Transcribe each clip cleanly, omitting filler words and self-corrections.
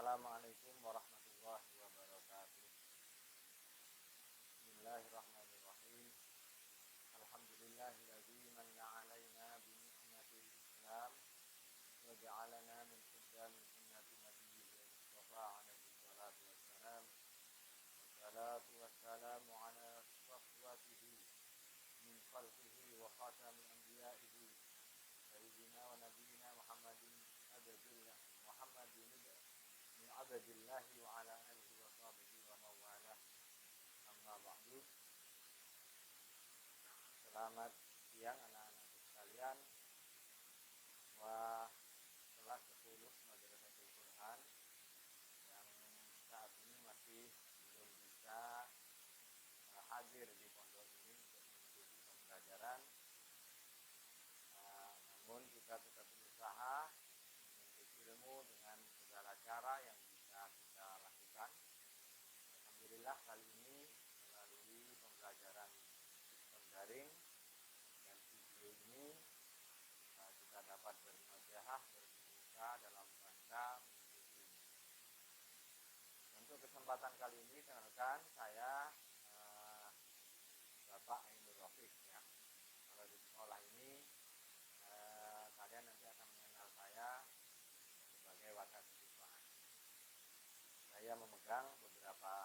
Assalamualaikum warahmatullahi wabarakatuh. Bismillahirrahmanirrahim. Alhamdulillahilladzi manna 'alaina bi ni'matil Islam wa ja'alana min khidami sunnati nabiyil Mustafa alaihi salatu wassalam. Wassalatu wassalamu ala safwatihi min khalqihi wa khatami anbiya'ihi sayyidina wa nabiyina Muhammadin min abdillahi wa ala alihi wa sahbihi wa mawalah. Amma ba'du. Selamat siang anak-anak sekalian. Wa kelas 10 Madrasatul Quran yang saat ini masih belum bisa hadir di pondok ini untuk mengikuti pembelajaran. Namun kita tetap berusaha menuntut ilmu dengan segala cara yang bisa kita lakukan. Alhamdulillah kali ini melalui pembelajaran sistem daring dan video ini kita dapat bermujahadah bermuka dalam rangka mengikuti. Untuk kesempatan kali ini rekan-rekan saya Bapak Ainur Rafiq ya. Kalau di sekolah ini kalian nanti akan mengenal saya sebagai wakasiswaan. Saya memegang beberapa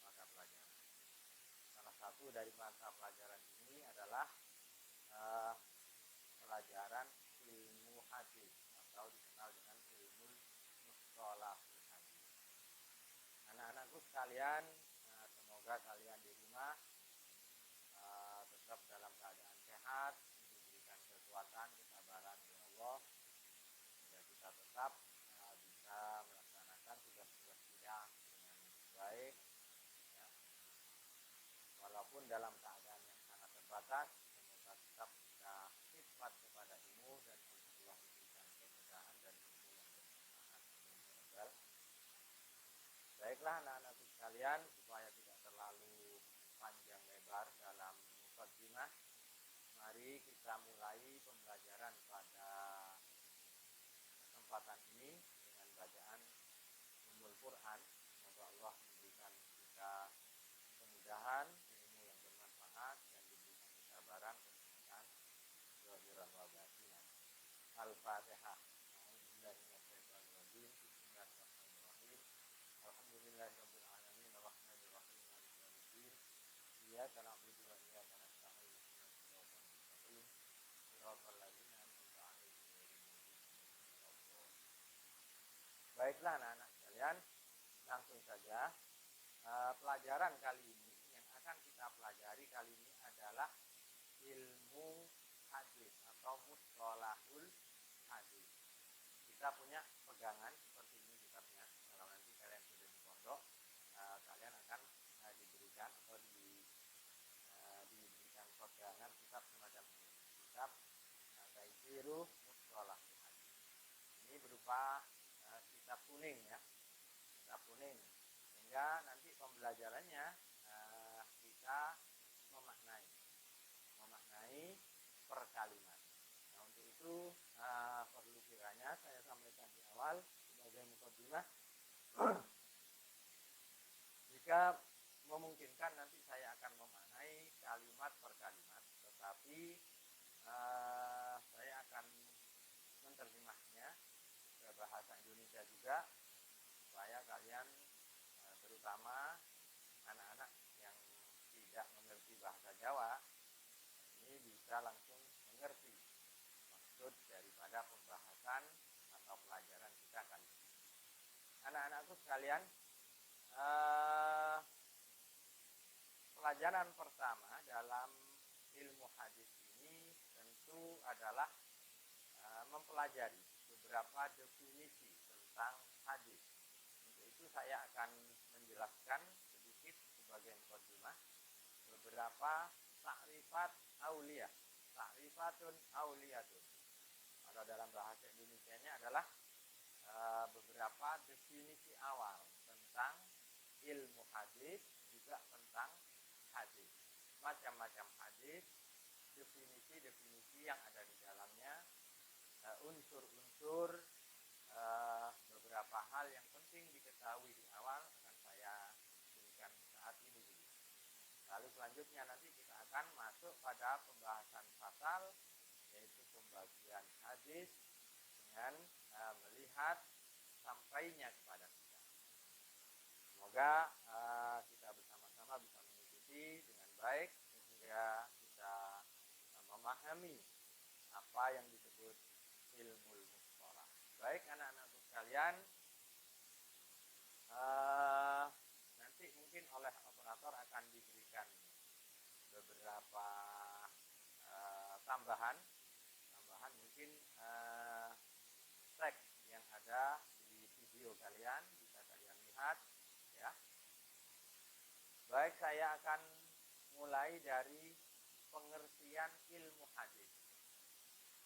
mata pelajaran. Salah satu dari mata pelajaran ini adalah pelajaran ilmu hadis atau dikenal dengan ilmu mustalahul hadis. Anak-anakku sekalian, semoga kalian di rumah tetap dalam keadaan sehat, diberikan kekuatan, kesabaran oleh Allah, sehingga kita tetap bisa melaksanakan tugas-tugas kita dengan baik, ya. Walaupun dalam keadaan yang sangat terbatas, semoga tetap bisa khidmat kepada ilmu dan Allah memberikan kemudahan dan ilmu yang bermanfaat. Baiklah anak-anakku sekalian, supaya tidak terlalu panjang lebar dalam mukadimah, mari kita mulai pembelajaran pada kesempatan ini dengan bacaan Ummul Quran. Semoga Allah memberikan kita kemudahan, ilmu yang bermanfaat, dan diberikan kesabaran, kesabaran, zahiran wa batinan. Al-Fatihah. Bismillahirrahmanirrahim. Bismillahirrahmanirrahim. Alhamdulillahirabbil alamin arrahmanir rahim maliki yaumiddin. Iyyaka na'budu wa iyyaka nasta'in. Ihdinas siratal mustaqim. Shiratal ladzina an'amta 'alaihim ghairil maghdubi 'alaihim waladdallin. Baiklah anak-anak sekalian, langsung saja. Pelajaran kali ini yang akan kita pelajari kali ini adalah ilmu hadis atau mustalahul hadis. Kita punya pegangan seperti ini kitabnya. Kalau nanti kalian sudah di pondok, kalian akan diberikan atau diberikan pegangan kitab semacam ini. Kitab Taisiru Mustalahul Hadis. Ini berupa kitab kuning ya. Kitab kuning. Sehingga nanti pembelajarannya kita memaknai per kalimat. Nah untuk itu perlu kiranya saya sampaikan di awal sebagai mukadimah. Jika memungkinkan nanti saya akan memaknai kalimat per kalimat, tetapi saya akan menerjemahnya ke bahasa Indonesia juga supaya kalian terutama anak-anak yang tidak mengerti bahasa Jawa ini bisa langsung mengerti maksud daripada pembahasan atau pelajaran kita kali ini. Anak-anakku sekalian, pelajaran pertama dalam ilmu hadis ini tentu adalah mempelajari beberapa definisi tentang hadis. Untuk itu saya akan menjelaskan sedikit sebagai mukadimah beberapa ta'rifat auliyah, ta'rifatun auliyatun. Kalau dalam bahasa Indonesianya adalah beberapa definisi awal tentang ilmu hadis, juga tentang hadis. Macam-macam hadis, definisi-definisi yang ada di dalamnya, unsur-unsur beberapa hal yang penting Lalu selanjutnya nanti kita akan masuk pada pembahasan fasal, yaitu pembagian hadis dengan melihat sampainya kepada kita. Semoga kita bersama-sama bisa mengikuti dengan baik sehingga kita memahami apa yang disebut ilmu mustalah. Baik anak-anakku sekalian, nanti mungkin oleh operator akan diberikan beberapa tambahan mungkin teks yang ada di video kalian bisa kalian lihat ya. Baik, saya akan mulai dari pengertian ilmu hadis.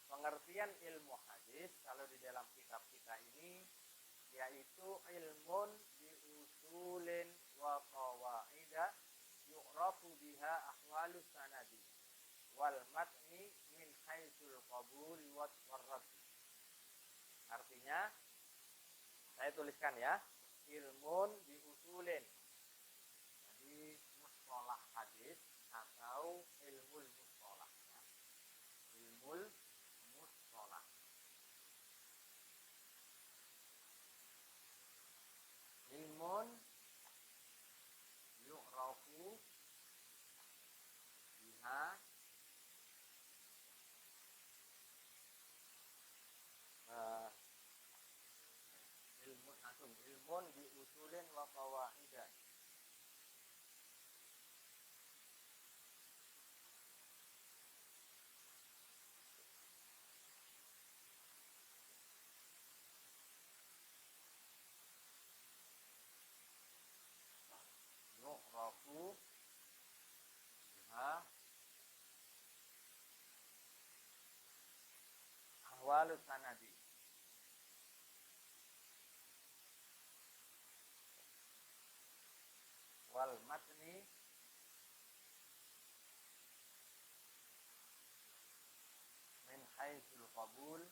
Pengertian ilmu hadis kalau di dalam kitab kita ini yaitu ilmun bi usulin wa qawaida yu'rafu biha ahwalus sanadi wal matni min haitsul qabul wa raddi. Artinya saya tuliskan ya, ilmun bi usulin. Jadi mustalah hadis atau ilmul mustalah ya. Ilmul mustalah. Ilmun yu'rafu biha ilmun bi usulin wa qawaidah. Yu'rafu biha ahwalus sanadi wal matni min haitsul qabul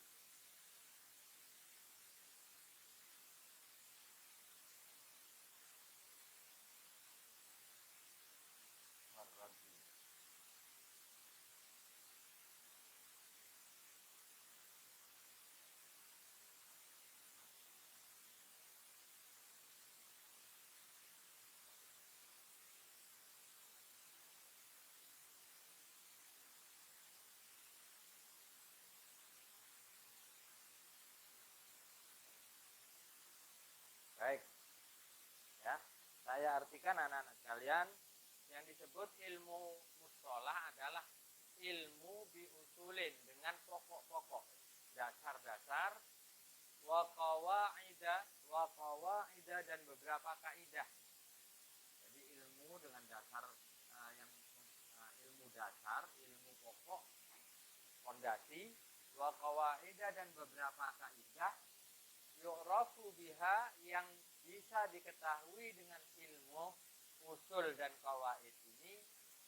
war raddi. Baik. Ya, saya artikan anak-anak sekalian, yang disebut ilmu mustalah adalah ilmu biusulin dengan pokok-pokok, dasar-dasar, wa qawaida dan beberapa kaidah. Jadi ilmu dengan dasar ilmu dasar, ilmu pokok, fondasi, wa qawaida dan beberapa kaidah yu'rafu biha yang bisa diketahui dengan ilmu usul dan qawaid ini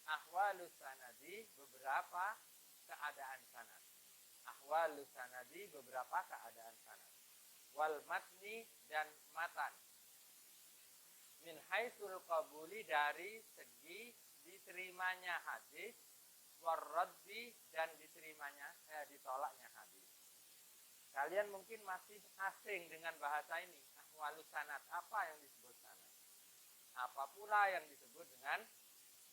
ahwalus sanadi beberapa keadaan sanad. Ahwalus sanadi beberapa keadaan sanad. Wal matni dan matan. Min haitsul qabuli dari segi diterimanya hadis, war raddi dan ditolaknya hadis. Kalian mungkin masih asing dengan bahasa ini, ahwalus sanad. Apa yang disebut sanad? Apa pula yang disebut dengan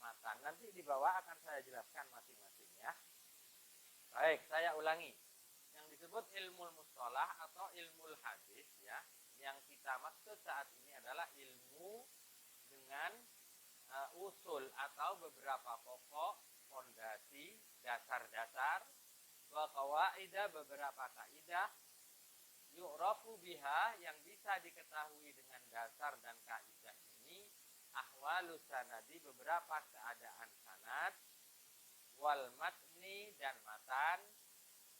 matan? Nanti di bawah akan saya jelaskan masing-masing ya. Baik, saya ulangi. Yang disebut ilmu mustalah atau ilmu hadis ya, yang kita maksud saat ini adalah ilmu dengan usul atau beberapa pokok, fondasi, dasar-dasar, wa qawaida beberapa kaidah, yu'rafu biha yang bisa diketahui dengan dasar dan kaidah ini, ahwalus sanadi beberapa keadaan sanad, wal matni dan matan,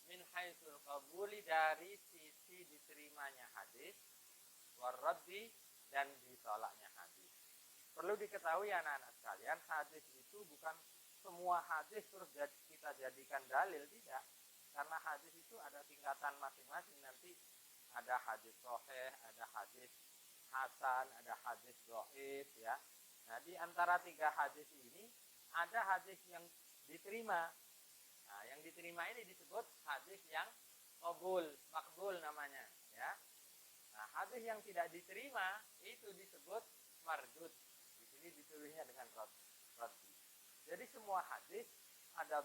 min haitsul qabuli dari sisi diterimanya hadis, war raddi dan ditolaknya hadis. Perlu diketahui anak-anak sekalian, hadis itu bukan semua hadis terus kita jadikan dalil, tidak. Karena hadis itu ada tingkatan masing-masing. Nanti ada hadis sahih, ada hadis hasan, ada hadis dhaif ya. Nah, di antara tiga hadis ini ada hadis yang diterima. Nah, yang diterima ini disebut hadis yang makbul namanya, ya. Nah, hadis yang tidak diterima itu disebut mardud. Di sini ditulisnya dengan raddi. Jadi semua hadis ada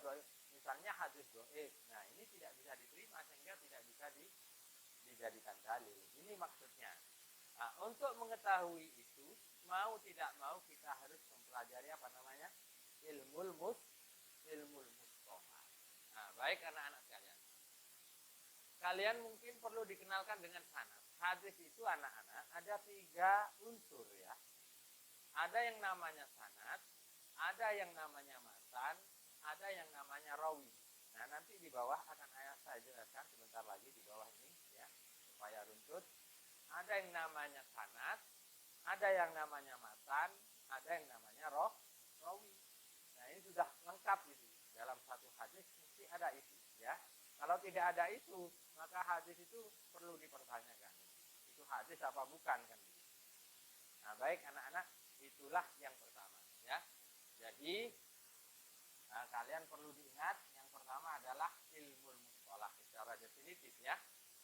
misalnya hadis dhaif. Nah, ini tidak bisa diterima sehingga tidak bisa dijadikan dalil. Ini maksudnya. Nah, untuk mengetahui itu, mau tidak mau kita harus mempelajari apa namanya? Ilmul mustolah. Nah, baik anak-anak sekalian. Kalian mungkin perlu dikenalkan dengan sanad. Hadis itu anak-anak ada 3 unsur, ya. Ada yang namanya sanad, ada yang namanya matan, ada yang namanya rawi. Nah, nanti di bawah akan saya jelaskan sebentar lagi di bawah ini, ya, supaya runtut. Ada yang namanya sanad, ada yang namanya matan, ada yang namanya rawi. Nah, ini sudah lengkap gitu. Dalam satu hadis mesti ada itu, ya. Kalau tidak ada itu, maka hadis itu perlu dipertanyakan. Itu hadis apa bukan, kan? Nah, baik anak-anak, itulah yang pertama, ya. Jadi kalian perlu diingat yang pertama adalah ilmu mustalah secara definitif, ya.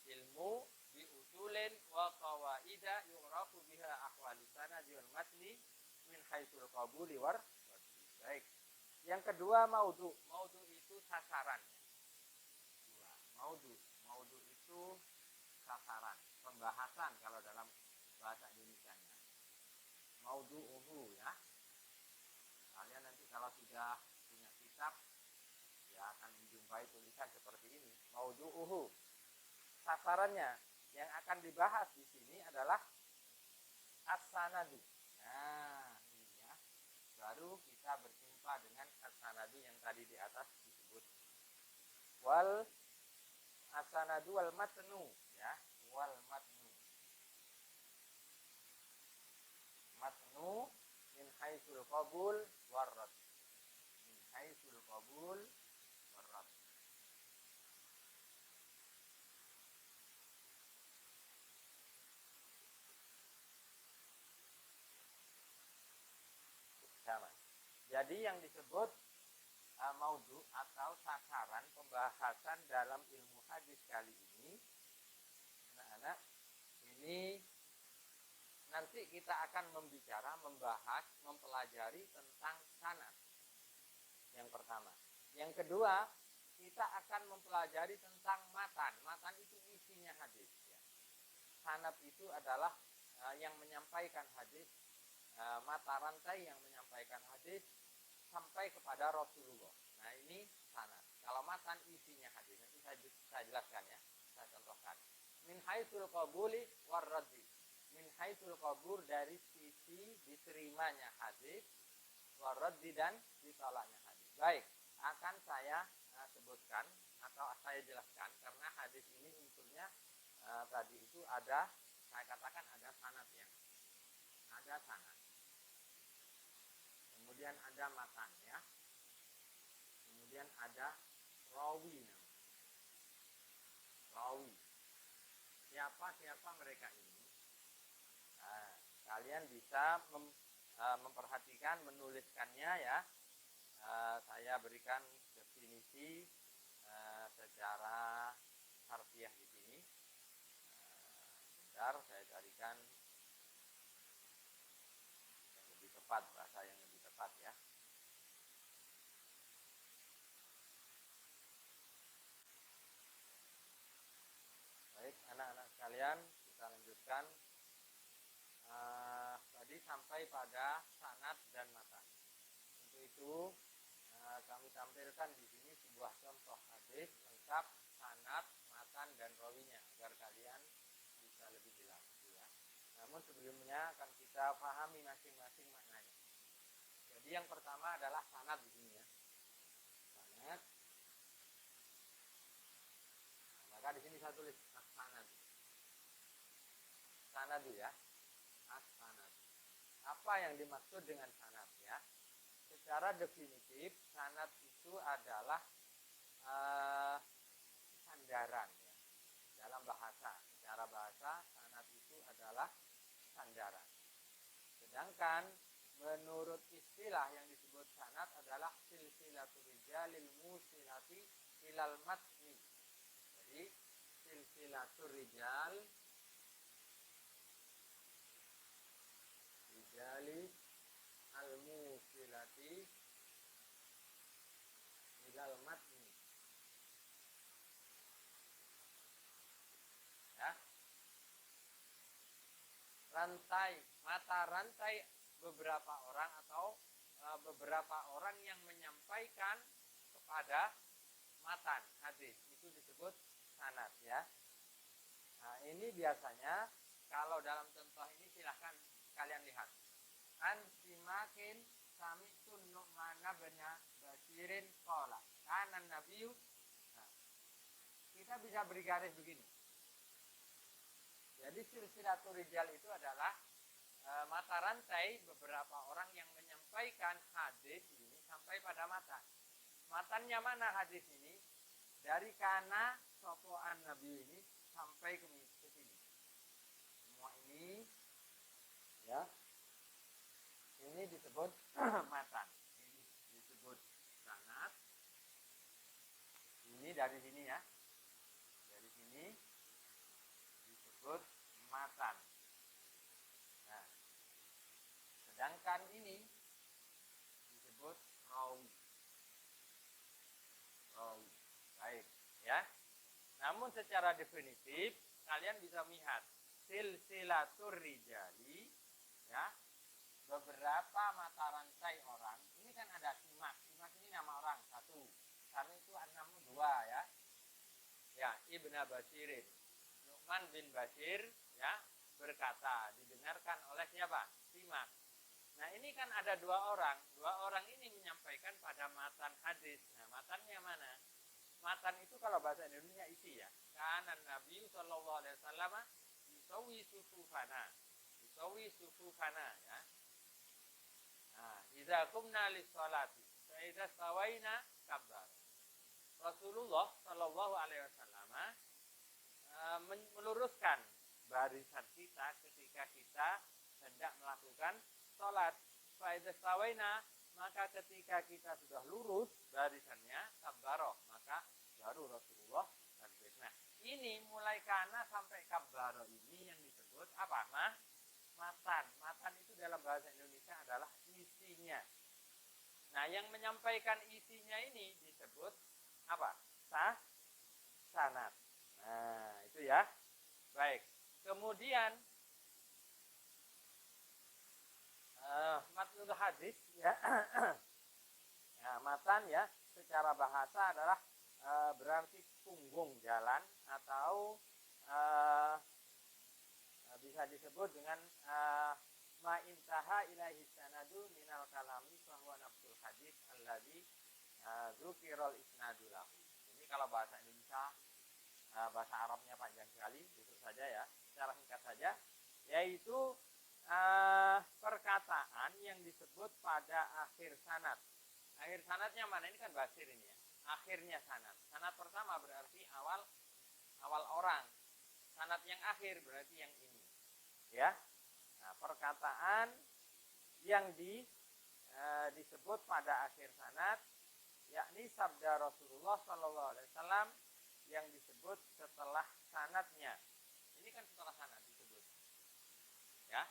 Ilmu bi usulin wa qawaida yu'rafu biha ahwalu sanadi wal matni min haitsul qabuli war. Baik. Yang kedua maudhu. Maudhu itu sasaran. Maudhu itu sasaran, pembahasan kalau dalam bahasa Indonesianya. Maudhu'uhu, ya. Kalian nanti kalau sudah punya kitab, ya akan menjumpai tulisan seperti ini. Maudhu'uhu. Sasarannya yang akan dibahas di sini adalah as-sanadu. Nah, ini, ya. Baru kita berjumpa dengan as-sanadu yang tadi di atas disebut. Wal as-sanadu wal matnu, ya. Wal matnu. Matnu min haitsul qabul warrad. Min haitsul qabul warrad. Sama. Jadi yang disebut maudhu atau sasaran pembahasan dalam ilmu hadis kali ini, anak-anak, ini nanti kita akan membahas, mempelajari tentang sanad. Yang pertama. Yang kedua, kita akan mempelajari tentang matan. Matan itu isinya hadis, ya. Sanad itu adalah yang menyampaikan hadis, mata rantai yang menyampaikan hadis sampai kepada Rasulullah. Nah, ini sanad. Kalau matan isinya hadis, nanti saya jelaskan, ya. Saya contohkan. Min haitsul qabuli war raddi. Min haitsul qabul dari sisi diterimanya hadis, war raddi dan ditolaknya hadis. Baik, akan saya sebutkan atau saya jelaskan karena hadis ini unsurnya tadi itu ada, saya katakan ada sanad, ya. Ada sanad. Kemudian ada matan, ya. Kemudian ada rawi. Rawi. Siapa mereka ini? Nah, kalian bisa memperhatikan, menuliskannya, ya. Saya berikan definisi secara harfiah di sini. Bentar, saya carikan yang lebih tepat, bahasa yang lebih tepat, ya. Baik, anak-anak sekalian, kita lanjutkan. Tadi sampai pada sanad dan matan. Untuk itu kami tampilkan di sini sebuah contoh hadis lengkap sanad, matan dan rawinya agar kalian bisa lebih jelas, ya. Namun sebelumnya akan kita pahami masing-masing maknanya. Jadi yang pertama adalah sanad di sini, ya. Sanad. Nah, maka di sini saya tulis as-sanad. Sanad, ya. As-sanad. Apa yang dimaksud dengan sanad, ya? Secara definitif, sanad itu adalah sandaran, ya. Dalam bahasa, secara bahasa, sanad itu adalah sandaran. Sedangkan menurut istilah yang disebut sanad sanad adalah silsilatul rijalil musilati ilal matni. Jadi silsilatul rijali al musilati ilal matni. Ya. Mata rantai beberapa orang atau beberapa orang yang menyampaikan kepada matan hadis itu disebut sanad ya. Nah, ini biasanya kalau dalam contoh ini silahkan kalian lihat. An simakin samitun nu'mana bena basirin qala kana nabiyyu. Nah, kita bisa beri garis begini. Jadi silsilatul rijal itu adalah mata rantai beberapa orang yang menyampaikan hadis ini sampai pada matan. Matannya mana hadis ini? Dari kana sopoan nabi ini sampai ke sini. Semua ini ya. Ini disebut matan. Ini disebut sanad. Ini dari sini ya. Dari sini disebut matan. Nah, sedangkan ini disebut rawi. Rawi. Baik, ya. Namun secara definitif kalian bisa melihat silsilatur rijali ya. Beberapa mata rantai orang. Ini kan ada simak. Simak ini nama orang satu. Karena itu namun dua ya. Ya, Ibnu Basirin. Nu'man bin Bashir ya berkata, didengarkan oleh siapa? Simak. Nah, ini kan ada dua orang. Dua orang ini menyampaikan pada matan hadis. Nah, matannya mana? Matan itu kalau bahasa Indonesia isi ya. Kana Nabi sallallahu alaihi wasallam yusawi sufufana. Yusawi sufufana ya. Nah, idza qumna lis-sholati fa idza stawaina kabbar. Rasulullah sallallahu alaihi wasallam meluruskan barisan kita ketika kita hendak melakukan sholat. Fa idza stawaina, maka ketika kita sudah lurus barisannya kabbaroh, maka baru Rasulullah takbir. Nah, ini mulai kana sampai kabbaroh ini yang disebut apa? Matan. Matan itu dalam bahasa Indonesia adalah isinya. Nah, yang menyampaikan isinya ini disebut apa? Sanad. Nah, itu ya. Baik. Kemudian matnul hadis ya. Ya, matan ya secara bahasa adalah berarti punggung jalan atau bisa disebut dengan ma intaha ilaihi sanadu minal kalami fahuwa nafsul hadis alladzi dzukirul isnadu lahu. Ini kalau bahasa Indonesia, bahasa Arabnya panjang sekali, itu saja ya. Secara singkat saja, yaitu perkataan yang disebut pada akhir sanad. Akhir sanadnya mana? Ini kan basir ini ya. Akhirnya sanad. Sanad pertama berarti awal orang. Sanad yang akhir berarti yang ini. Ya. Nah, perkataan yang disebut pada akhir sanad yakni sabda Rasulullah sallallahu alaihi wasallam yang disebut setelah sanadnya. Ini kan setelah sanad disebut. Ya.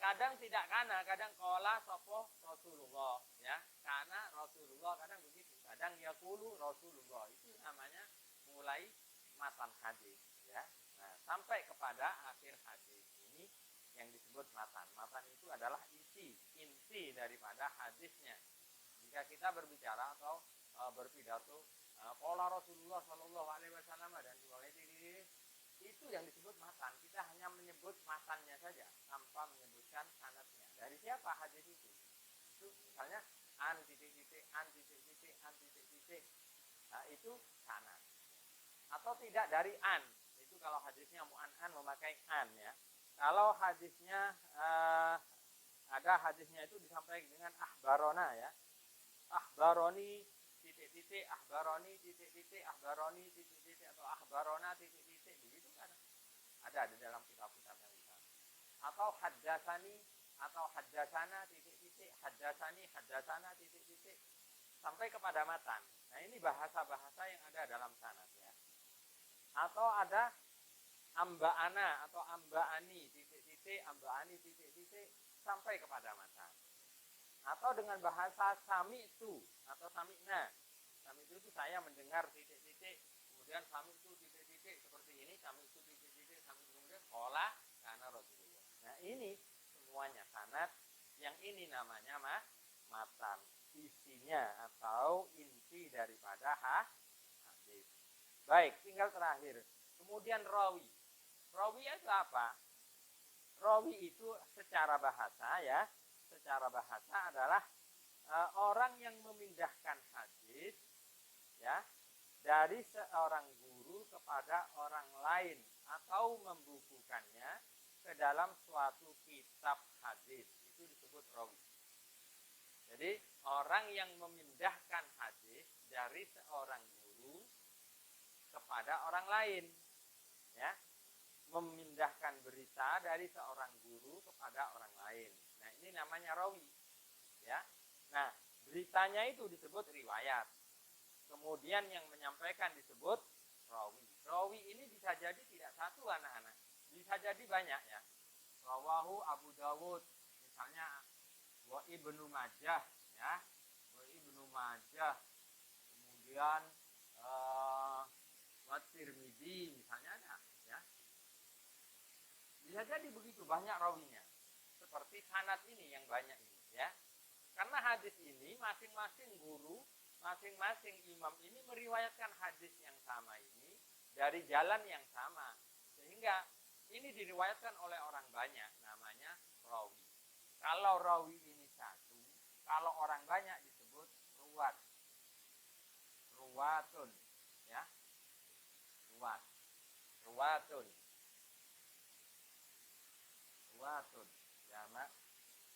Kadang tidak kana, kadang qala sapa Rasulullah, ya. Karena Rasulullah kadang begitu, kadang yaqulu Rasulullah. Itu namanya mulai matan hadis, ya. Nah, sampai kepada akhir hadis ini yang disebut matan. Matan itu adalah inti daripada hadisnya. Jika kita berbicara atau berpidato qala Rasulullah sallallahu alaihi wasallam dan sebagainya, itu yang disebut matan. Kita hanya menyebut matannya saja tanpa menyebutkan sanadnya. Dari siapa hadis itu? Itu misalnya an titik-titik, an titik-titik, an titik-titik. Nah, itu sanad. Atau tidak dari an. Itu kalau hadisnya mu'an-an memakai an ya. Kalau hadisnya ada hadisnya itu disampaikan dengan ahbarona ya. Ahbaroni titik-titik, ahbaroni titik-titik, ahbaroni titik-titik atau ahbarona titik-titik begitu kan. Ada di dalam kitab-kitab yang kita. Atau haddatsani atau haddasana titik-titik, haddasani, haddasana titik-titik, sampai kepada matan. Nah, ini bahasa-bahasa yang ada dalam sanad ya. Atau ada amba'ana atau amba'ani titik-titik, amba'ani titik-titik, sampai kepada matan. Atau dengan bahasa sami'tu atau sami'na. Sami'tu itu saya mendengar titik-titik, kemudian sami'tu titik-titik seperti ini, sami'tu titik-titik, sami'tu kemudian qala kana Rasulullah. Nah, ini semuanya sanad, yang ini namanya matan, isinya atau inti daripada hadis. Baik, tinggal terakhir. Kemudian rawi. Rawi itu apa? Rawi itu secara bahasa ya, secara bahasa adalah orang yang memindahkan hadis ya dari seorang guru kepada orang lain atau membukukannya ke dalam suatu kitab hadis, itu disebut rawi. Jadi orang yang memindahkan hadis dari seorang guru kepada orang lain ya, memindahkan berita dari seorang guru kepada orang lain. Nah, ini namanya rawi ya. Nah, beritanya itu disebut riwayat. Kemudian yang menyampaikan disebut rawi. Rawi ini bisa jadi tidak satu anak-anak, bisa jadi banyak ya. Rawahu Abu Dawud, misalnya wa Ibnu Majah ya, wa Ibnu Majah. Kemudian wa Tirmidzi misalnya ada ya. Bisa jadi begitu banyak rawinya. Seperti sanad ini yang banyak ini ya. Karena hadis ini masing-masing guru, masing-masing imam ini meriwayatkan hadis yang sama ini dari jalan yang sama. Sehingga ini diriwayatkan oleh orang banyak, namanya rawi. Kalau rawi ini satu, kalau orang banyak disebut ruwat. Ruwatun ya. Ruwat. Ruwatun. Ruwatun. Jamak,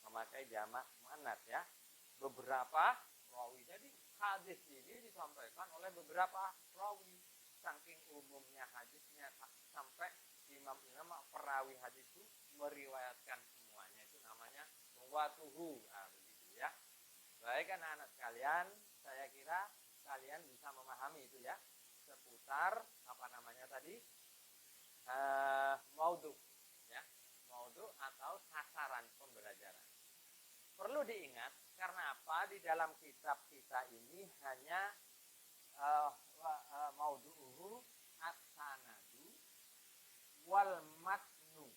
memakai jamak muannats ya. Beberapa rawi. Jadi hadis ini disampaikan oleh beberapa rawi. Saking umumnya hadisnya sampai imam-imam perawi hadis itu meriwayatkan semuanya, itu namanya ruwatuhu. Nah, begitu ya. Baik anak-anak sekalian, saya kira kalian bisa memahami itu ya, seputar apa namanya tadi, maudhu ya, maudhu atau sasaran pembelajaran. Perlu diingat karena apa, di dalam kitab kita ini hanya maudhu'uhu as-sanadu wal matnu.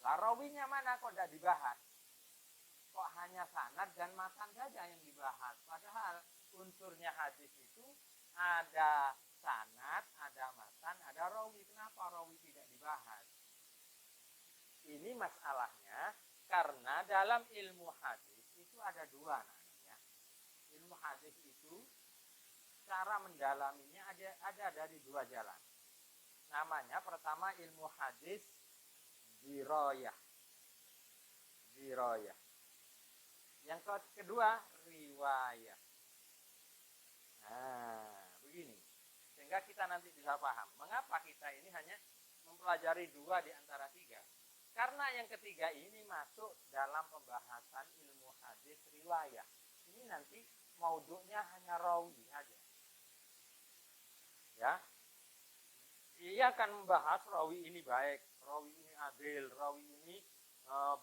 Lah rawinya mana kok tidak dibahas? Kok hanya sanad dan matan saja yang dibahas? Padahal unsurnya hadis itu ada sanad, ada matan, ada rawi. Kenapa rawi tidak dibahas? Ini masalahnya karena dalam ilmu hadis itu ada dua namanya. Ilmu hadis itu cara mendalaminya ada dari dua jalan. Namanya pertama ilmu hadis dirayah. Dirayah. Yang kedua riwayah. Nah, begini. Sehingga kita nanti bisa paham mengapa kita ini hanya mempelajari dua di antara tiga. Karena yang ketiga ini masuk dalam pembahasan ilmu hadis riwayah. Ini nanti maudhu'nya hanya rawi saja. Ya. Ia akan membahas rawi ini baik, rawi ini adil, rawi ini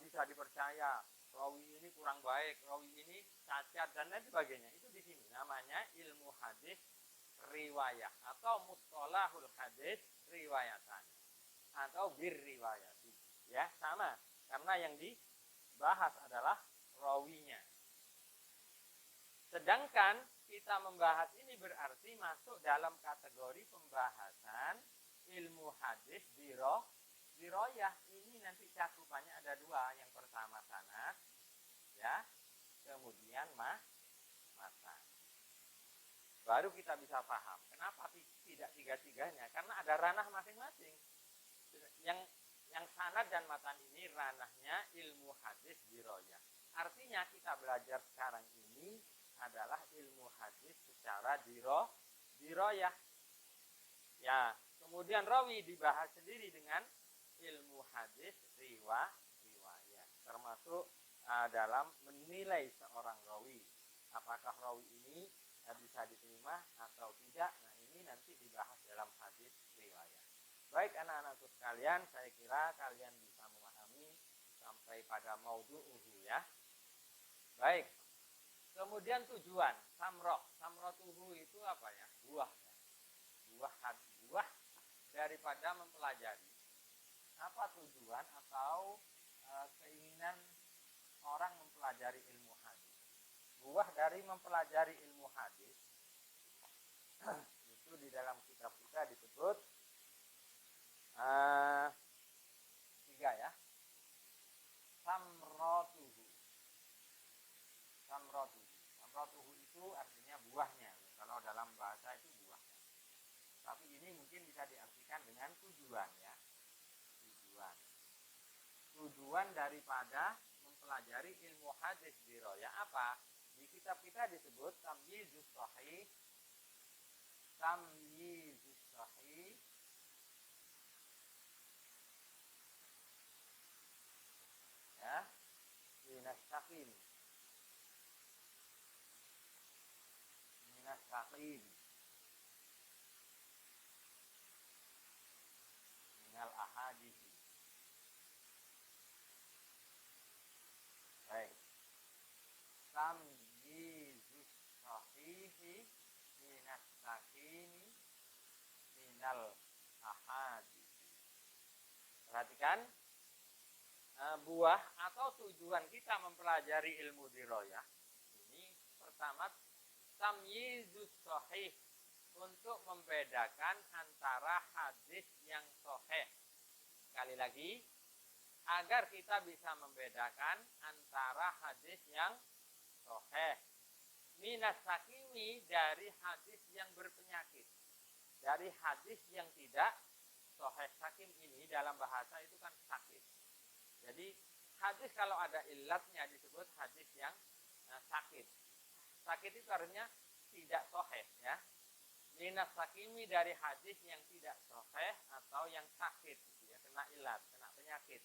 bisa dipercaya, rawi ini kurang baik, rawi ini cacat dan lain sebagainya. Itu di sini namanya ilmu hadis riwayah atau mustalahul hadis riwayatan atau birriwayati. Ya, sama. Karena yang dibahas adalah rawinya. Sedangkan kita membahas ini berarti masuk dalam kategori pembahasan ilmu hadis dirayah. Ini nanti cakupannya ada dua. Yang pertama sanad, ya, kemudian matan. Baru kita bisa paham kenapa tidak tiga-tiganya, karena ada ranah masing-masing. Yang sanad dan matan ini ranahnya ilmu hadis dirayah. Artinya kita belajar sekarang ini adalah ilmu hadis secara dirayah. Ya, kemudian rawi dibahas sendiri dengan ilmu hadis riwayat. termasuk dalam menilai seorang rawi. Apakah rawi ini bisa diterima atau tidak? Nah, ini nanti dibahas dalam hadis riwayat. Baik anak-anakku sekalian, saya kira kalian bisa memahami sampai pada maudhu'uhu ya. Baik. Kemudian tujuan samrotuhu itu apa ya? Buah daripada mempelajari. Apa tujuan atau keinginan orang mempelajari ilmu hadis? Buah dari mempelajari ilmu hadis itu di dalam kitab kita disebut 3 ya. Samrotuhu itu artinya buahnya. Kalau dalam bahasa itu buahnya. Tapi ini mungkin bisa diartikan dengan tujuan ya. Tujuan daripada mempelajari ilmu hadis diroya apa? Di kitab kita disebut tamyizus sahih ya, minas saqim minal ahadits. Baik. Tamyizus sahihi minas saqimi minal ahadits. Perhatikan buah atau tujuan kita mempelajari ilmu diroyah ini pertama tamyizus sahih, untuk membedakan antara hadis yang sahih. Sekali lagi, agar kita bisa membedakan antara hadis yang sahih minas sakimi, dari hadis yang berpenyakit, dari hadis yang tidak sahih. Sakim ini dalam bahasa itu kan sakit. Jadi hadis kalau ada illatnya disebut hadis yang sakit. Sakit itu artinya tidak sahih ya. Minas sakimi, dari hadis yang tidak sahih atau yang sakit gitu ya, kena illat, kena penyakit.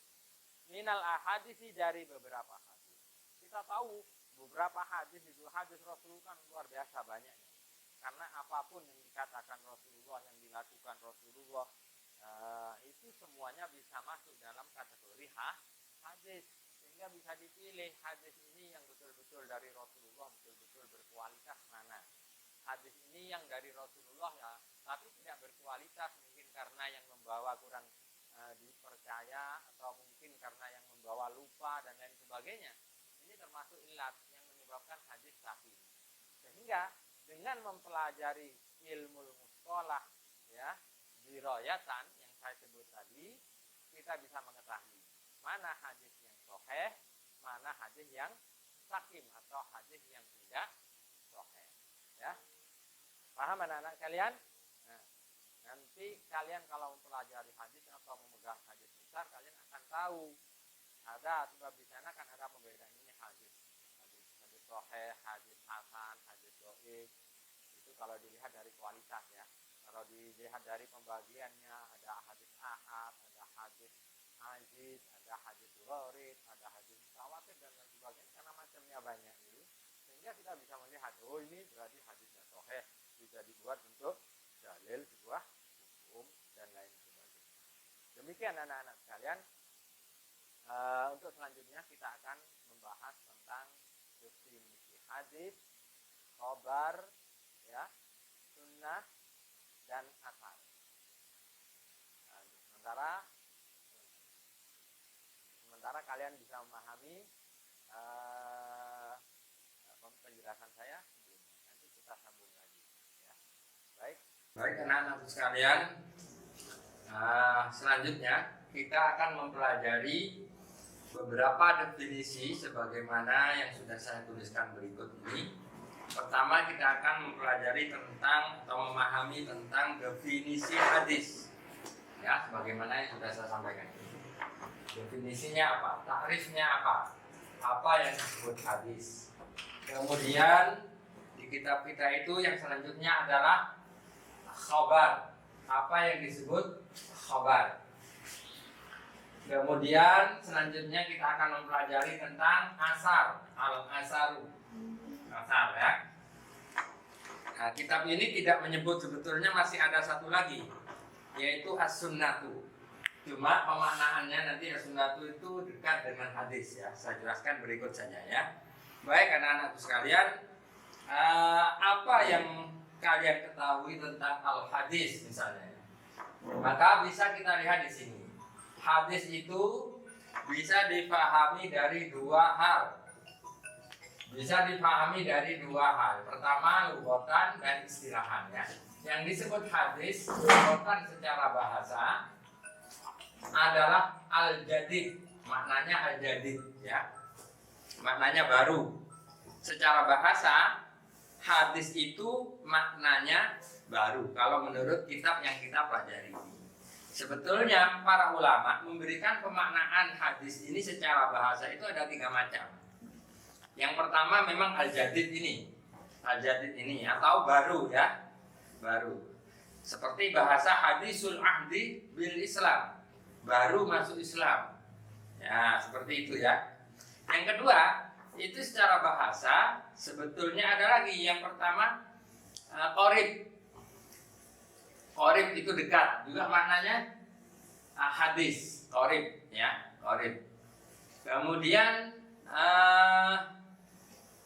Minal ahadisi, dari beberapa hadis. Kita tahu beberapa hadis itu hadis Rasulullah kan luar biasa banyaknya. Karena apapun yang dikatakan Rasulullah, yang dilakukan Rasulullah, itu semuanya bisa masuk dalam kategori hadis. Sehingga bisa dipilih hadis ini yang betul-betul dari Rasulullah, betul-betul berkualitas mana. Hadis ini yang dari Rasulullah ya, tapi tidak berkualitas, mungkin karena yang membawa kurang dipercaya, atau mungkin karena yang membawa lupa dan lain sebagainya. Ini termasuk illat yang menyebabkan hadis sahih. Sehingga dengan mempelajari ilmu mustalah ya, dirayatan yang saya sebut tadi, kita bisa mengetahui mana hadis yang sahih, mana hadis yang sakim atau hadis yang tidak sahih ya. Paham anak-anak sekalian? Nah, nanti kalian kalau mempelajari hadis atau memegang hadis besar, kalian akan tahu ada, sebab di sana kan ada pembedaan ini hadis sahih, hadis hasan, hadis dhaif. Itu kalau dilihat dari kualitas ya. Kalau dilihat dari pembagiannya, ada hadis ahad, ada hadis aziz, ada hadis gharib, ada hadis mutawatir dan lain sebagainya, karena macamnya banyak itu. Sehingga kita bisa melihat, oh ini berarti hadisnya sahih, bisa dibuat untuk dalil sebuah hukum dan lain sebagainya. Demikian anak-anak sekalian. Untuk selanjutnya kita akan membahas tentang definisi hadis, khabar, ya, sunnah dan asar. Sementara kalian bisa memahami penjelasan saya sebelumnya. Nanti kita sambung lagi. Ya. Baik anak-anak sekalian. Selanjutnya kita akan mempelajari beberapa definisi sebagaimana yang sudah saya tuliskan berikut ini. Pertama, kita akan mempelajari tentang atau memahami tentang definisi hadis. Ya, sebagaimana yang sudah saya sampaikan. Definisinya apa? Takrifnya apa? Apa yang disebut hadis? Kemudian di kitab kita itu yang selanjutnya adalah khabar. Apa yang disebut khabar? Kemudian selanjutnya kita akan mempelajari tentang asar, al-asaru, asar ya. Nah, kitab ini tidak menyebut, sebetulnya masih ada satu lagi, yaitu as-sunnatu. Cuma pemaknaannya nanti as-sunnatu itu dekat dengan hadis ya. Saya jelaskan berikut saja ya. Baik anak-anakku sekalian, apa yang kalian ketahui tentang al-hadis misalnya? Maka bisa kita lihat di sini. Hadis itu bisa dipahami dari dua hal. Bisa dipahami dari dua hal. Pertama, lughatan dan istilahan ya. Yang disebut hadis lughatan secara bahasa adalah al-jadid. Maknanya al-jadid ya. Maknanya baru. Secara bahasa, hadis itu maknanya baru kalau menurut kitab yang kita pelajari. Sebetulnya para ulama memberikan pemaknaan hadis ini secara bahasa itu ada 3 macam. Yang pertama memang al-jadid ini. Al-jadid ini atau baru ya. Baru. Seperti bahasa hadisul ahdi bil Islam. Baru masuk Islam. Ya, seperti itu ya. Yang kedua, itu secara bahasa sebetulnya ada lagi. Yang pertama qorib. Qorib itu dekat, juga maknanya hadis, qorib ya, qorib. Kemudian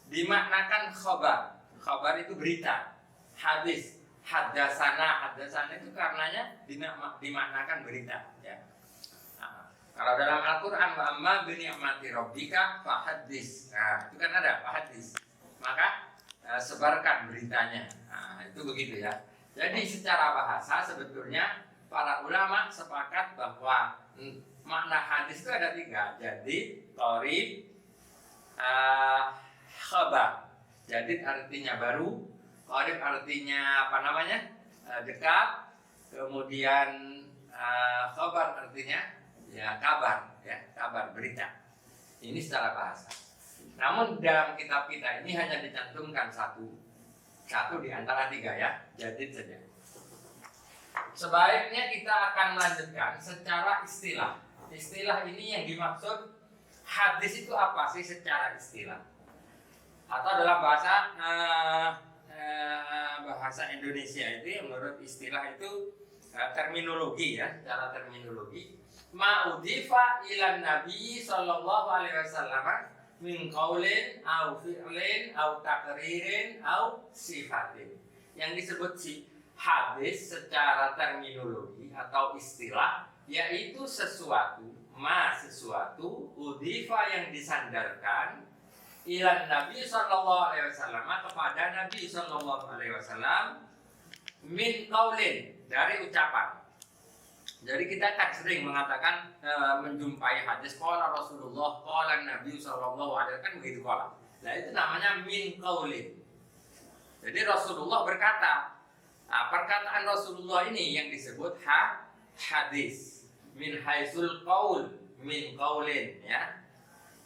dimaknakan khobar. Khobar itu berita. Hadis, haddasana itu karenanya dimaknakan berita ya. Kalau dalam Al-Quran, wa amma bi ni'mati rabbika fahaddis. Nah, itu kan ada fahaddis. Maka sebarkan beritanya. Nah, itu begitu ya. Jadi secara bahasa sebetulnya para ulama sepakat bahwa makna hadis itu ada 3. Jadi qorib, khabar. Jadi artinya baru, qorib artinya apa namanya? Dekat. Kemudian khabar artinya ya kabar, ya kabar berita. Ini secara bahasa. Namun dalam kitab kita ini hanya dicantumkan satu di antara 3 ya, jadid saja. Sebaiknya kita akan melanjutkan secara istilah. Istilah ini yang dimaksud hadis itu apa sih secara istilah? Atau dalam bahasa bahasa Indonesia itu menurut istilah itu terminologi ya, secara terminologi. Ma'udifa ilan Nabi sallallahu alaihi wasallam min qaulin au fi'lin au takririn au sifatin. Yang disebut hadis secara terminologi atau istilah yaitu sesuatu udifa yang disandarkan ilan Nabi sallallahu alaihi wasallam kepada Nabi sallallahu alaihi wasallam min qaulin dari ucapan. Jadi kita kan sering mengatakan menjumpai hadis qala Rasulullah, qala Nabi sallallahu alaihi wasallam, kan begitu qala. Nah, itu namanya min qaulin. Jadi Rasulullah berkata. Nah, perkataan Rasulullah ini yang disebut hadis. Min haisul qaul, min qaulin ya.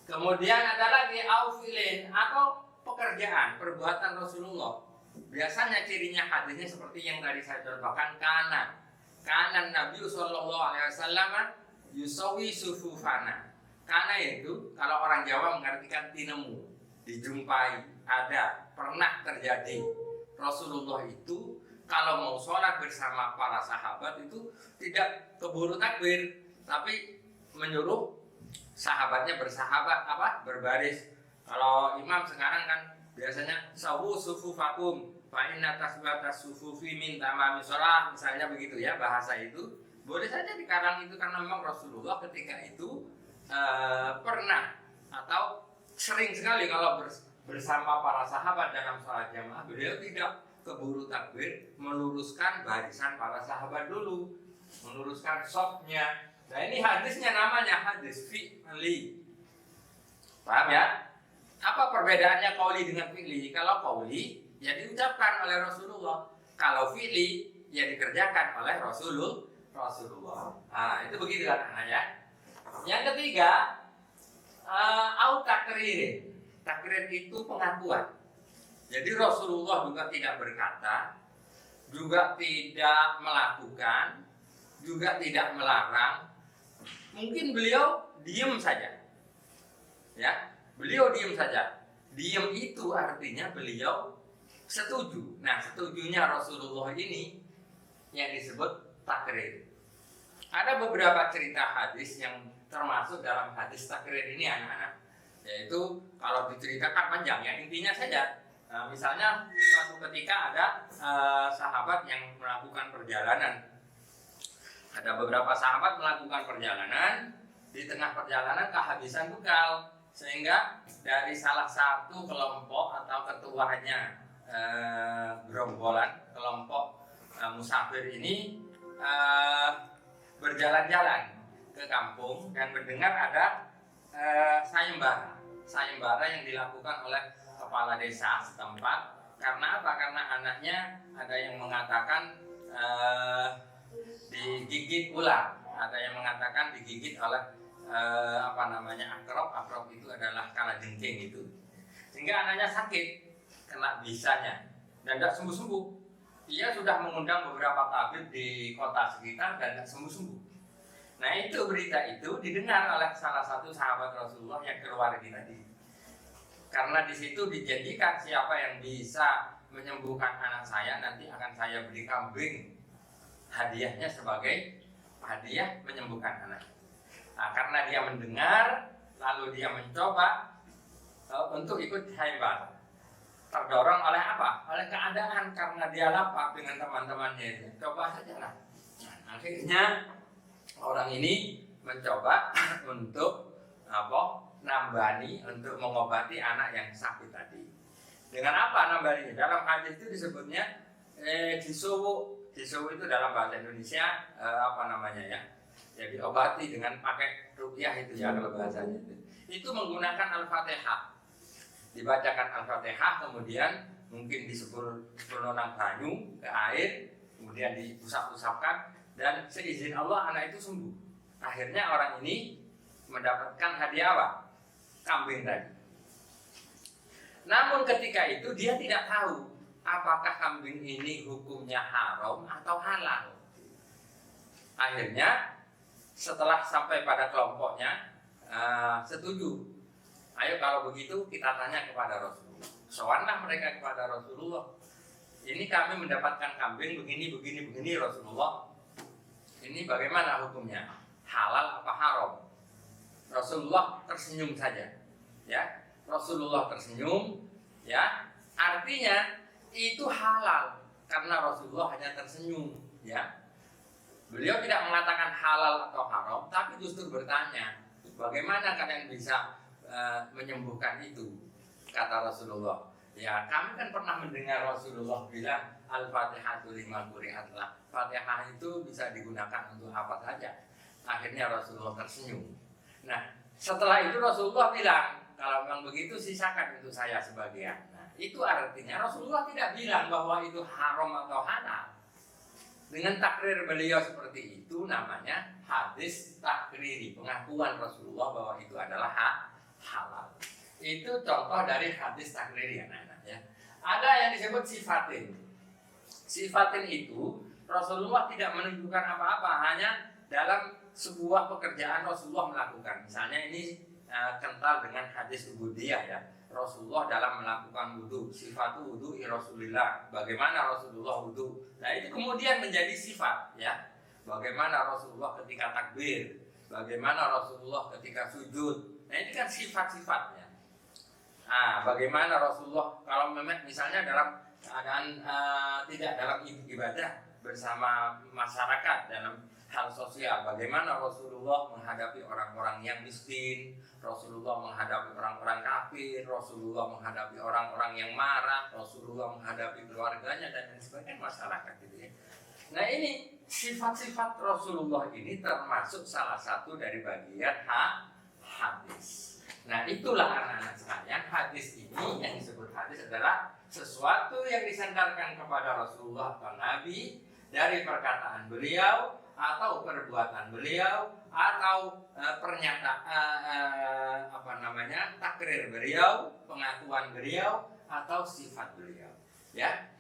Kemudian ada lagi aufilin atau pekerjaan, perbuatan Rasulullah. Biasanya cirinya hadisnya seperti yang tadi saya contohkan, Kanan Nabi sallallahu alaihi wasallam yusawi sufufana. Karena itu kalau orang Jawa mengartikan tinemu, dijumpai, ada, pernah terjadi. Rasulullah itu kalau mau sholat bersama para sahabat itu tidak keburu takbir, tapi menyuruh sahabatnya berbaris. Kalau imam sekarang kan biasanya sawu sufufakum fa inna tasbatas sufufi min tamami shalah, misalnya begitu ya, bahasa itu boleh saja dikarang itu karena memang Rasulullah ketika itu pernah atau sering sekali kalau bersama para sahabat dalam sholat jamaah, beliau tidak keburu takbir, meluruskan barisan para sahabat dulu, meluruskan safnya. Nah, ini hadisnya namanya hadis fi'li. Paham ya? Apa perbedaannya qauli dengan fi'li? Kalau qauli ya diucapkan oleh Rasulullah. Kalau fi'li ya dikerjakan oleh Rasulullah. Nah, itu begitu anak-anak ya. Yang ketiga, au takririn. Takrir itu pengakuan. Jadi Rasulullah juga tidak berkata, juga tidak melakukan, juga tidak melarang, mungkin beliau diem saja. Ya, beliau diem saja. Diem itu artinya beliau setuju. Nah, setujunya Rasulullah ini yang disebut takrir. Ada beberapa cerita hadis yang termasuk dalam hadis takrir ini anak-anak. Yaitu kalau diceritakan panjang ya, intinya saja. Misalnya suatu ketika ada sahabat yang melakukan perjalanan. Ada beberapa sahabat melakukan perjalanan, di tengah perjalanan kehabisan bekal, sehingga dari salah satu kelompok atau ketuanya gerombolan kelompok musafir ini berjalan-jalan ke kampung dan mendengar ada sayembara yang dilakukan oleh kepala desa setempat. Karena apa? Karena anaknya ada yang mengatakan digigit ular, ada yang mengatakan digigit oleh akrab itu adalah kalajengking itu, sehingga anaknya sakit, kena bisanya dan tidak sembuh-sembuh. Ia sudah mengundang beberapa tabib di kota sekitar dan tidak sembuh-sembuh. Nah, itu berita itu didengar oleh salah satu sahabat Rasulullah yang keluar tadi. Karena di situ dijanjikan siapa yang bisa menyembuhkan anak saya nanti akan saya beri kambing, hadiahnya sebagai hadiah menyembuhkan anak. Nah, karena dia mendengar, lalu dia mencoba untuk ikut sayembara. Terdorong oleh apa? Oleh keadaan, karena dia lapar dengan teman-temannya. Coba saja lah. Nah, akhirnya orang ini mencoba untuk nambani, untuk mengobati anak yang sakit tadi. Dengan apa nambaninya? Dalam hadis itu disebutnya disuwu. Disuwu itu dalam bahasa Indonesia jadi obati dengan pakai ruqyah itu ya kalau bahasanya itu. Itu menggunakan Al-Fatihah. Dibacakan Al-Fatihah, kemudian mungkin disebul nonang banyu ke air, kemudian diusap-usapkan, dan seizin Allah anak itu sembuh. Akhirnya orang ini mendapatkan hadiah apa? Kambing tadi. Namun ketika itu dia tidak tahu apakah kambing ini hukumnya haram atau halal. Akhirnya setelah sampai pada kelompoknya setuju. Ayo kalau begitu kita tanya kepada Rasulullah. Sowanlah mereka kepada Rasulullah. Ini kami mendapatkan kambing begini Rasulullah. Ini bagaimana hukumnya? Halal apa haram? Rasulullah tersenyum saja. Ya, Rasulullah tersenyum. Ya, artinya itu halal karena Rasulullah hanya tersenyum. Ya, beliau tidak mengatakan halal atau haram, tapi justru bertanya, bagaimana kalian bisa menyembuhkan itu? Kata Rasulullah, ya kami kan pernah mendengar Rasulullah bilang Al-Fatihatu lima quri'atlah. Fatihah itu bisa digunakan untuk apa saja. Akhirnya Rasulullah tersenyum. Nah, setelah itu Rasulullah bilang, kalau memang begitu sisakan untuk saya sebagian. Nah, itu artinya Rasulullah tidak bilang bahwa itu haram atau halal. Dengan takrir beliau seperti itu namanya hadis takriri, pengakuan Rasulullah bahwa itu adalah halal. Itu contoh dari hadis takriri anak-anak ya. Ada yang disebut sifatin. Sifatin itu Rasulullah tidak menunjukkan apa-apa, hanya dalam sebuah pekerjaan Rasulullah melakukan. Misalnya ini kental dengan hadis ubudiyah ya. Rasulullah dalam melakukan wudu, sifatu wudu Rasulullah. Bagaimana Rasulullah wudu? Nah, itu kemudian menjadi sifat ya. Bagaimana Rasulullah ketika takbir, bagaimana Rasulullah ketika sujud. Nah, ini kan sifat-sifatnya. Nah, bagaimana Rasulullah kalau misalnya dalam keadaan tidak dalam ibadah bersama masyarakat dalam hal sosial, bagaimana Rasulullah menghadapi orang-orang yang miskin, Rasulullah menghadapi orang-orang kafir, Rasulullah menghadapi orang-orang yang marah, Rasulullah menghadapi keluarganya dan lain sebagainya, masyarakat gitu ya. Nah, ini sifat-sifat Rasulullah ini termasuk salah satu dari bagian hadis. Nah, itulah anak-anak sekalian, hadis ini yang disebut hadis adalah sesuatu yang disandarkan kepada Rasulullah atau Nabi dari perkataan beliau atau perbuatan beliau atau pernyataan takrir beliau, pengakuan beliau atau sifat beliau. Ya.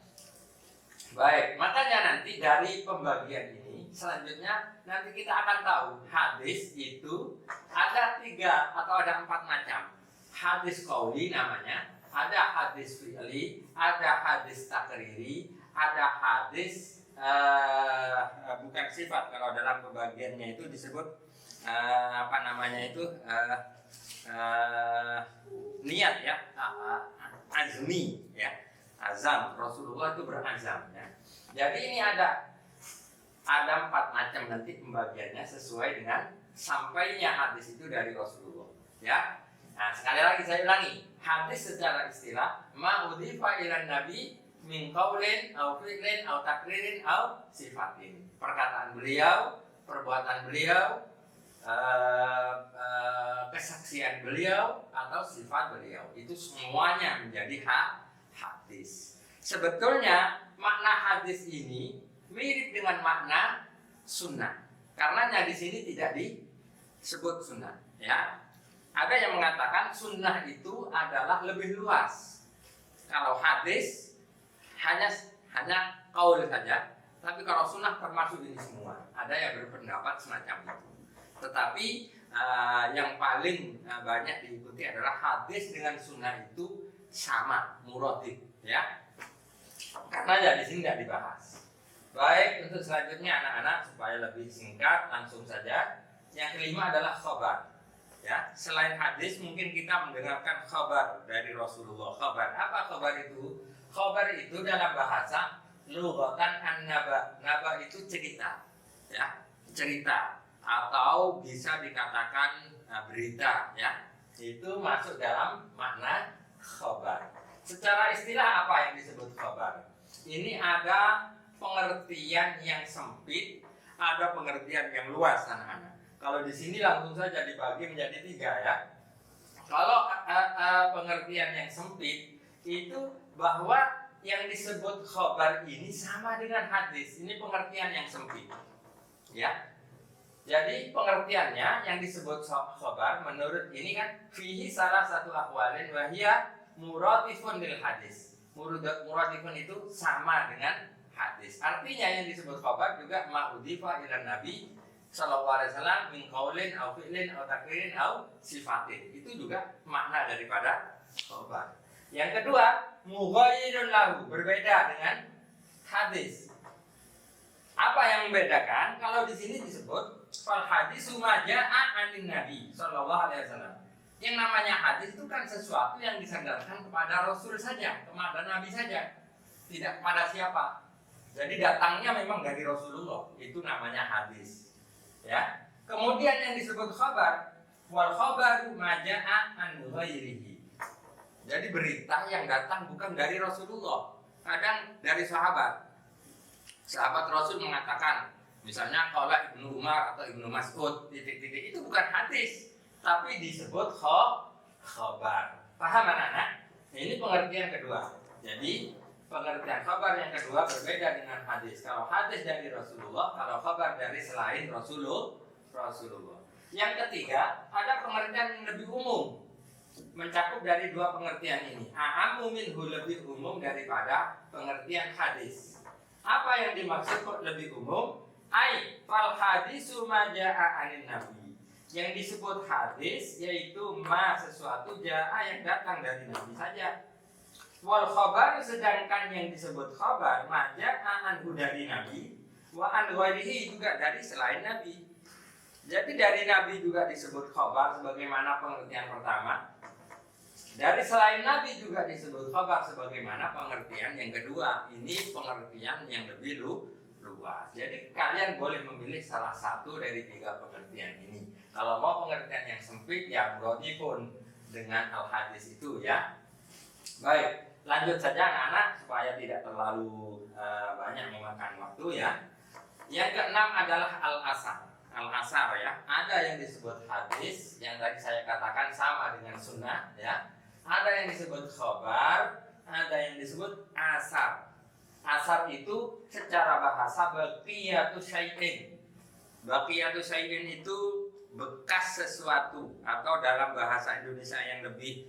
Baik, makanya nanti dari pembagian ini selanjutnya nanti kita akan tahu hadis itu ada 3 atau ada 4 macam. Hadis qauli namanya, ada hadis fi'li, ada hadis takriri, ada hadis bukan sifat. Kalau dalam pembagiannya itu disebut niat ya, azmi ya, azam. Rasulullah itu berazam ya. Jadi ini ada 4 macam nanti pembagiannya sesuai dengan sampainya hadis itu dari Rasulullah ya. Nah, sekali lagi saya ulangi, hadis secara istilah ma'udhifa ilan nabi min qaulin au fi'lin au takririn au sifatin. Perkataan beliau, perbuatan beliau, kesaksian beliau atau sifat beliau, itu semuanya menjadi hadis. Sebetulnya makna hadis ini mirip dengan makna sunnah, karenanya di sini tidak disebut sunnah ya. Ada yang mengatakan sunnah itu adalah lebih luas. Kalau hadis hanya qaul saja, tapi kalau sunnah termasuk ini semua. Ada yang berpendapat semacam itu. Tetapi yang paling banyak diikuti adalah hadis dengan sunnah itu sama, muradif ya. Karena ya di sini tidak dibahas. Baik, untuk selanjutnya anak-anak supaya lebih singkat langsung saja. Yang kelima adalah khabar. Ya, selain hadis mungkin kita mendengarkan khabar dari Rasulullah. Khabar apa khabar itu? Khabar itu dalam bahasa lughatan an-naba. Naba itu cerita. Ya, cerita atau bisa dikatakan berita ya. Itu masuk dalam makna khabar. Secara istilah apa yang disebut khabar? Ini ada pengertian yang sempit, ada pengertian yang luas anak-anak. Kalau di sini langsung saja dibagi menjadi 3 ya. Kalau pengertian yang sempit itu bahwa yang disebut khabar ini sama dengan hadis. Ini pengertian yang sempit. Ya. Jadi pengertiannya yang disebut khabar menurut ini kan fihi salah satu aqwalin wa hiya muradifun lil hadis. Muradifun itu sama dengan hadis. Artinya yang disebut khabar juga ma'udhifa ila nabi sallallahu alaihi wasallam min qaulin au fi'lin au takririn au sifatin. Itu juga makna daripada khabar. Yang kedua, mughayyirun lahu, berbeda dengan hadis. Apa yang membedakan? Kalau di sini disebut fal hadisu ma jaa'a anin nabi sallallahu alaihi wasallam. Yang namanya hadis itu kan sesuatu yang disandarkan kepada Rasul saja, kepada Nabi saja, tidak kepada siapa. Jadi datangnya memang dari Rasulullah, itu namanya hadis. Ya. Kemudian yang disebut khabar, wal khabaru ma jaa'a an ghairihi. Jadi berita yang datang bukan dari Rasulullah, kadang dari sahabat. Sahabat Rasul mengatakan, misalnya kalau Ibnu Umar atau Ibnu Mas'ud titik-titik, itu bukan hadis, tapi disebut khabar. Paham anak-anak? Ini pengertian kedua. Jadi pengertian khabar yang kedua berbeda dengan hadis. Kalau hadis dari Rasulullah, kalau khabar dari selain Rasulullah. Yang ketiga, ada pengertian yang lebih umum, mencakup dari 2 pengertian ini. A'ammu minhu, lebih umum daripada pengertian hadis. Apa yang dimaksud kok lebih umum? Ai fal hadisu ma jaa'a anin nabi. Yang disebut hadis yaitu ma sesuatu jaa'a yang datang dari nabi saja. Wal khabar, sedangkan yang disebut khabar ma jaa'a anhu dari nabi wa an ghairihi, juga dari selain nabi. Jadi dari nabi juga disebut khabar sebagaimana pengertian pertama. Dari selain Nabi juga disebut khabar sebagaimana pengertian yang kedua. Ini pengertian yang lebih luas. Jadi kalian boleh memilih salah satu dari 3 pengertian ini. Kalau mau pengertian yang sempit, ya muradifun dengan al-hadis itu ya. Baik, lanjut saja anak-anak supaya tidak terlalu banyak memakan waktu ya. Yang keenam adalah al-asar. Al-asar ya. Ada yang disebut hadis, yang tadi saya katakan sama dengan sunnah ya. Ada yang disebut khabar, ada yang disebut asar. Asar itu secara bahasa baqiyatu syai'in. Baqiyatu syai'in itu bekas sesuatu, atau dalam bahasa Indonesia yang lebih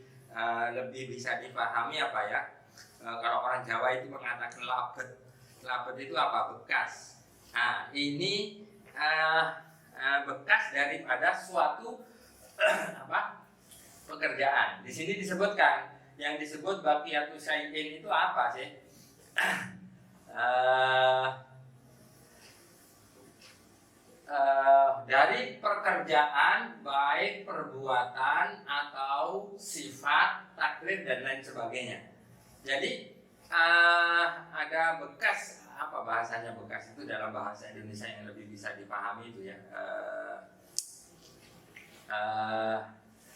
bisa dipahami apa ya? Kalau orang Jawa itu mengatakan labet. Labet itu apa? Bekas. Nah, ini bekas daripada suatu apa pekerjaan. Di sini disebutkan, yang disebut baqiyatu syai'in itu apa sih? Dari pekerjaan, baik perbuatan atau sifat, takrir dan lain sebagainya. Jadi ada bekas, apa bahasanya bekas itu dalam bahasa Indonesia yang lebih bisa dipahami itu ya,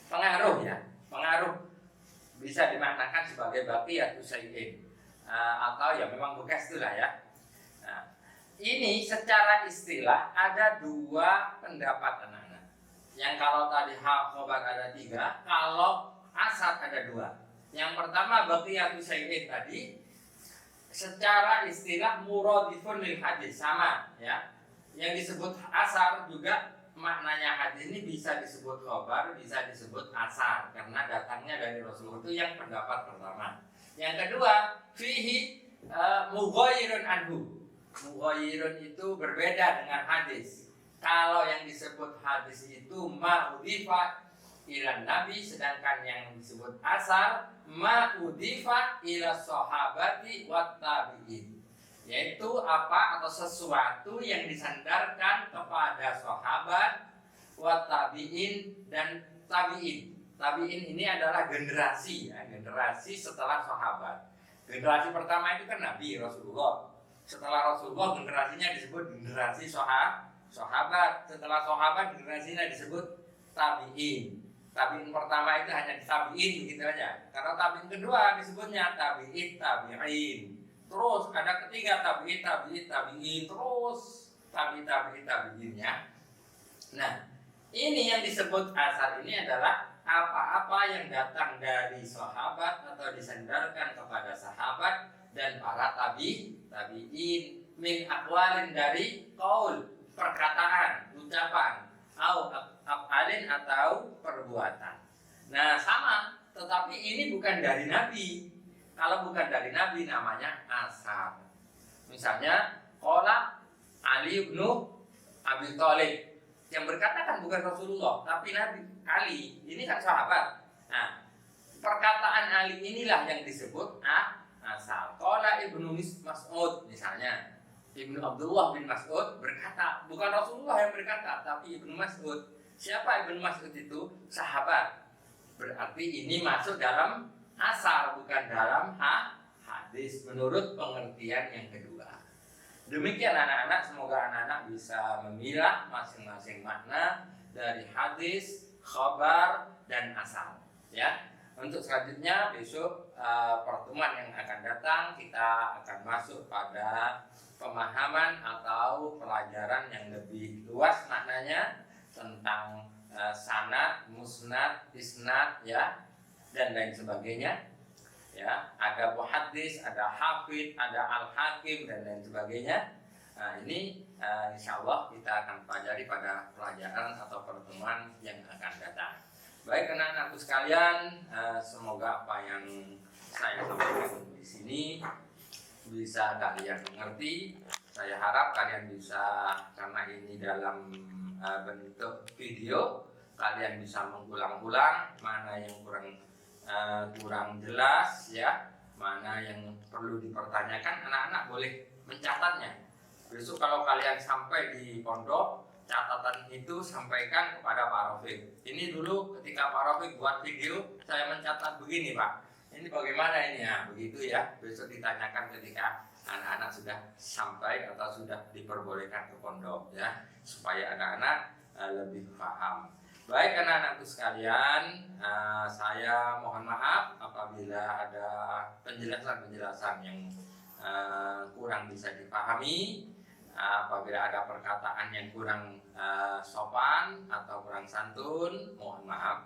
pengaruh ya, pengaruh bisa dimaknakan sebagai baqiyatu syai'in, atau ya memang bekas itulah ya. Nah, ini secara istilah ada dua pendapat anak-anak. Yang kalau tadi khobar ada 3, kalau asar ada 2. Yang pertama baqiyatu syai'in tadi secara istilah muradifun lil hadis, sama ya. Yang disebut asar juga maknanya hadis ini bisa disebut khobar, bisa disebut asar karena datangnya dari Rasulullah, itu yang pendapat pertama. Yang kedua, fihi mughayyirun anhu. Mughayyirun itu berbeda dengan hadis. Kalau yang disebut hadis itu ma'udhifa ila nabi, sedangkan yang disebut asar ma'udhifa ila sahabati wat tabi'in, yaitu apa, atau sesuatu yang disandarkan kepada sahabat, wat tabi'in dan tabi'in. Tabi'in ini adalah generasi ya, generasi setelah sahabat. Generasi pertama itu kan Nabi Rasulullah. Setelah Rasulullah generasinya disebut generasi sahabat. Setelah sahabat generasinya disebut tabi'in. Tabi'in pertama itu hanya tabi'in begitu aja. Karena tabi'in kedua disebutnya tabi'in. Terus ada ketiga tabi'in, terus tabi'innya. Nah, ini yang disebut asar ini adalah apa-apa yang datang dari sahabat atau disandarkan kepada sahabat dan para tabi'in min aqwalin, dari qaul, perkataan, ucapan, au af'alin atau perbuatan. Nah, sama, tetapi ini bukan dari Nabi. Kalau bukan dari Nabi namanya asar. Misalnya qala Ali bin Abi Thalib, yang berkata kan bukan Rasulullah, tapi Nabi Ali. Ini kan sahabat. Nah, perkataan Ali inilah yang disebut asar. Qala Ibnu Mas'ud misalnya. Ibnu Abdullah bin Mas'ud berkata, bukan Rasulullah yang berkata, tapi Ibnu Mas'ud. Siapa Ibnu Mas'ud itu? Sahabat. Berarti ini masuk dalam asar, bukan dalam hadis, menurut pengertian yang kedua. Demikian anak-anak, semoga anak-anak bisa memilah masing-masing makna dari hadis, khabar, dan asar. Ya, untuk selanjutnya besok pertemuan yang akan datang kita akan masuk pada pemahaman atau pelajaran yang lebih luas maknanya tentang sanad, musnad, isnad, ya, dan lain sebagainya. Ya, ada muhaddis, ada hafid, ada al-hakim dan lain sebagainya. Nah, ini insya Allah kita akan pelajari pada pelajaran atau pertemuan yang akan datang. Baik anak-anakku sekalian, semoga apa yang saya sampaikan di sini bisa kalian mengerti. Saya harap kalian bisa, karena ini dalam bentuk video, kalian bisa mengulang-ulang mana yang kurang jelas ya, mana yang perlu dipertanyakan. Anak-anak boleh mencatatnya. Besok kalau kalian sampai di pondok, catatan itu sampaikan kepada Pak Rafiq. Ini dulu ketika Pak Rafiq buat video, saya mencatat begini Pak, ini bagaimana ini ya, begitu ya. Besok ditanyakan ketika anak-anak sudah sampai atau sudah diperbolehkan ke pondok ya, supaya anak-anak lebih paham. Baik anak-anakku sekalian, saya mohon maaf apabila ada penjelasan-penjelasan yang kurang bisa dipahami, apabila ada perkataan yang kurang sopan atau kurang santun, mohon maaf.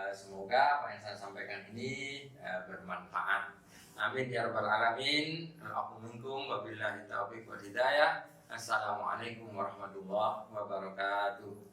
Semoga apa yang saya sampaikan ini bermanfaat. Amin ya rabbal alamin. Alhamdulillah wabillahi taufiq wal hidayah. Assalamualaikum warahmatullahi wabarakatuh.